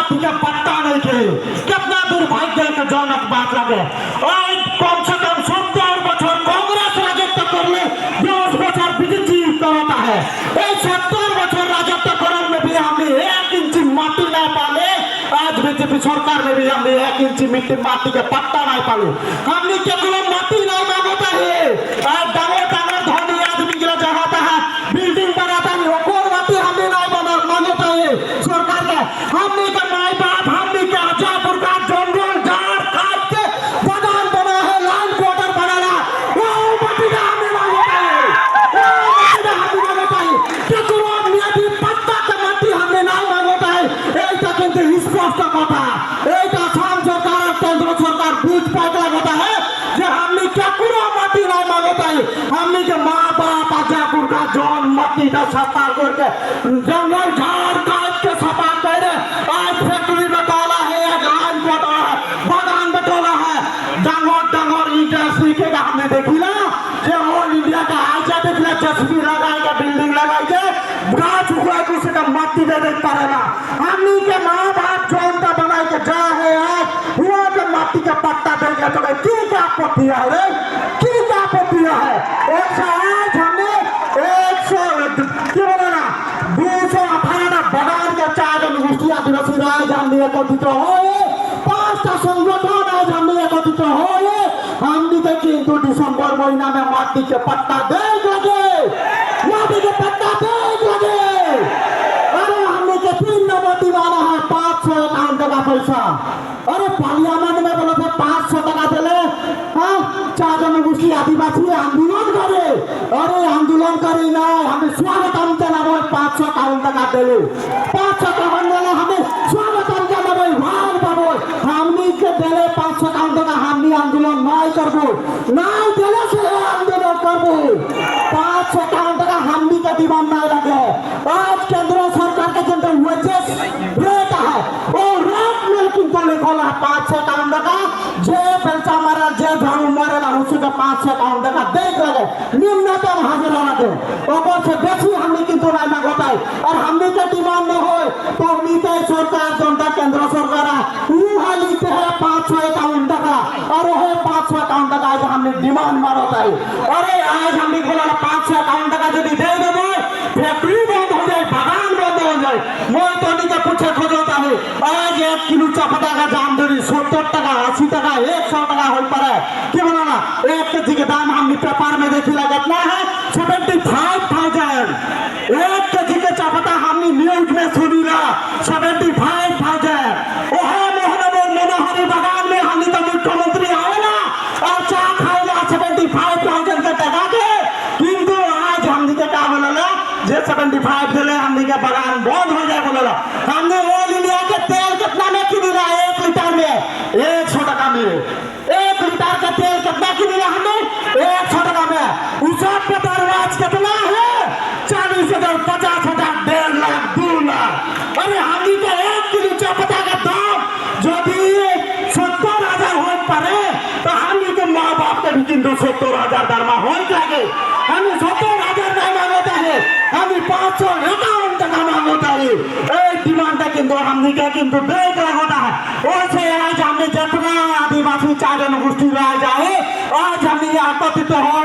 माटी का पत्ता नहीं थे। कितना दुर्भाग्य के जनक बात लगे। और कम से कम 70 बछर कांग्रेस राजत्व करले 10 बछर बीजेपी करता है। 70 बछर राजत्व करने में भी हमने 1 इंच माटी ना पाले। आज बीजेपी सरकार में भी हमने 1 इंच मिट्टी माटी के पत्ता नहीं पाले। हमने केवल माटी नहीं मांगता है। आज डांगर डांगर धनी आदमी के चाहता है बिल्डिंग बनाता है, वो माटी हमने नहीं बना मांगता है सरकार का। हमने का माई बाप हमने का अजापुर का जंगल झाड़ काट के बगान बना है, लाइन क्वार्टर बनाना, वो माटी का हमने मांगता है। वो माटी का हमने मांगता है। केवल मियादी पत्ता का माटी हमने नहीं मांगता है। এইটা কিন্তু স্পষ্ট কথা। এইটা আসাম সরকার আর কেন্দ্র সরকার বুঝ পাইতে লাগতা है যে हमने केकरो माटी नहीं मांगता है। हमने के माँ बाप अजापुर का जौन माटी का सफा करके जंगल झाड़ काट के सफा करे आज फैक्ट्री में डाला है, लाइन क्वार्टर है, बगान में डाला है, डांगर डांगर इंडस्ट्री के हमने देखी ना যে ऑल इंडिया का आजा देखला जसबी लगाई के बिल्डिंग लगाई के गाछ उगाई के उसका माटी दे देख पारेला। हमनी के माँ बाप जोनता बनाई के जा है आज हुआ के माटी का पत्ता दे के तो की क्या आपत्ति है रे, की क्या आपत्ति है। 108 हमने 100 क्या बोला ना 218 बगान के 4 गोष्ठी आदिवासी राज हमने एकत्रित हो 5टा संगठन आज हमने एकत्रित हो हमने के किंतु दिसंबर महीना में माटी के पत्ता देख लगे, माटी के पत्ता देख लगे। अरे हमने के 3 नंबर दीवाना है 551 टका पैसा। अरे पार्लियामेंट में बोले थे 500 टका दिले, हाँ 4 जनगोष्ठी आदिवासी आंदोलन करे। अरे आंदोलन करे ना हमें स्वागतम चलावे 551 टका दिले, 551 दिले हमें स्वागतम चलावे भाग पाबो। हमनी के दिले 551 टका हमनी आंदोलन नहीं करबो, नहीं दिले से आंदोलन करबो। 551 टका हमनी के दीवान नहीं लगे। आज केंद्र सरकार के जो वेजेस रेट है वो रेट में किनको लिखल है 551 टका जे पैसा मारा जे झाड़ू मारे ना उसी का 551 टका देख लगे न्यूनतम हाजिरा लगे। ऊपर से बेसी हमने किंतु नहीं मांगता है। और हमने के डिमांड में हो तो नीति सरकार जनता केंद्र सरकार वहाँ लिखते हैं 551 टका और वो 551 टका आज हमने डिमांड मारता है। अरे आज हमने बोला 551 टका जो दे देबो फैक्ट्री बंद हो जाए, बगान बंद हो जाए। मैं तो नहीं के पूछे खोजता है आज 1 किलो चपटा का दाम धरी 70 टका 80 टका 100 टका हो पड़े कि बोला 1 केजी के दाम हमने पेपर में देखी लगा कितना है 75,000। 1 केजी के चपटा हमने न्यूज में सुनी ला 75,000। ओहे मनोहरी बगान में हमने तो मुख्यमंत्री आए ना और चाह खाएगा 75,000 के टका के किंतु आज हमने के क्या बोला जे 75 दिले हमने के बगान बंद हो जाए बोला। हमने ऑल इंडिया के तेल कितना में किनी रहा 1 लीटर में 100 टका में 1 लीटर का तेल कितना किनी रहा हमने 100 टका में। उसका पेट्रोल कितना है 40,000 50,000 1.5 लाख 2 लाख। अरे हमने के 1 किलो चपटा का दाम यदि 70,000 हो पड़े तो हमने के माँ बाप के भी किंतु 70,000 दरमा हो लगे। हमें 70,000 नहीं मांगता है, हमें 551 टका मांगता है। एक डिमांड है किंतु हमने क्या किंतु देख रहा होता है। वैसे आज हमने जितना आदिवासी 4 जनगोष्ठी रह जाए आज हमने एकत्रित हो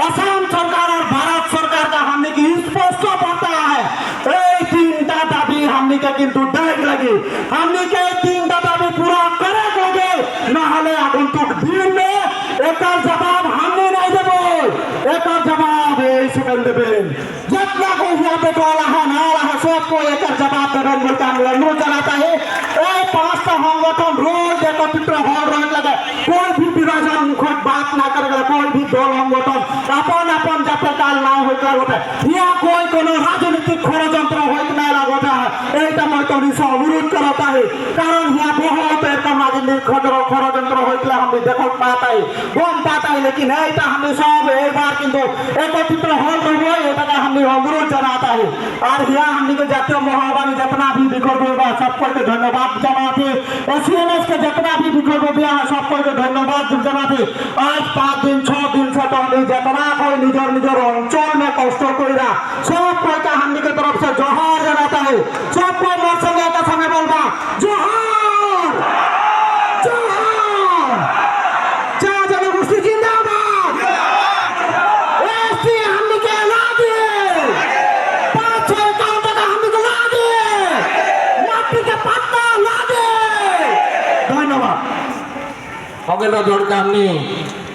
असम सरकार और भारत सरकार का हमने की स्पष्ट पता है 3टा दाबी हमने का किंतु देख लगी। हमने के 3टा दाबी पूरा करे लगे न हले आगंतुक दिन में एक जवाब हमने नहीं देबो, एक जवाब सेकंड देबे जितना को यहाँ पे टोला है ना रहा सबको एक जवाब देबे बोलते हम अनुरोध चलाता है। 5टा संगठन रोज एकत्रित हो रहे लगे कोई भी विभाजन मुखट बात ना करेगा, कोई भी दल संगठन अपन अपन जाते काल ना होकर होता है या कोई कोनो राजनीतिक षड़यंत्र होइत ना लगता है। एटा मैं तो निशा अनुरोध करता है कारण यहाँ बहुत एक राजनीतिक षड़यंत्र होइतले हमने देखो पाता है गम पाता है। लेकिन एटा हमने सब एक बार किंतु एकत्रित हो रहे एटा हमने अनुरोध जनाता है। और यहाँ हमने के जातीय महावाणी जितना भी विकल्प होगा सबको के धन्यवाद जनाते। एसएनएस के जितना भी विकल्प दिया है सबको के धन्यवाद जनाते। आज 5 दिन 6 दिन से तो हमने जितना कोई निजर निजर अंचल में कष्ट करा सब कोई का हमने के तरफ से जोहार जनाता है। सब कोई मोर संगे का समय बोलबा जो ওকে তো দরকার নেই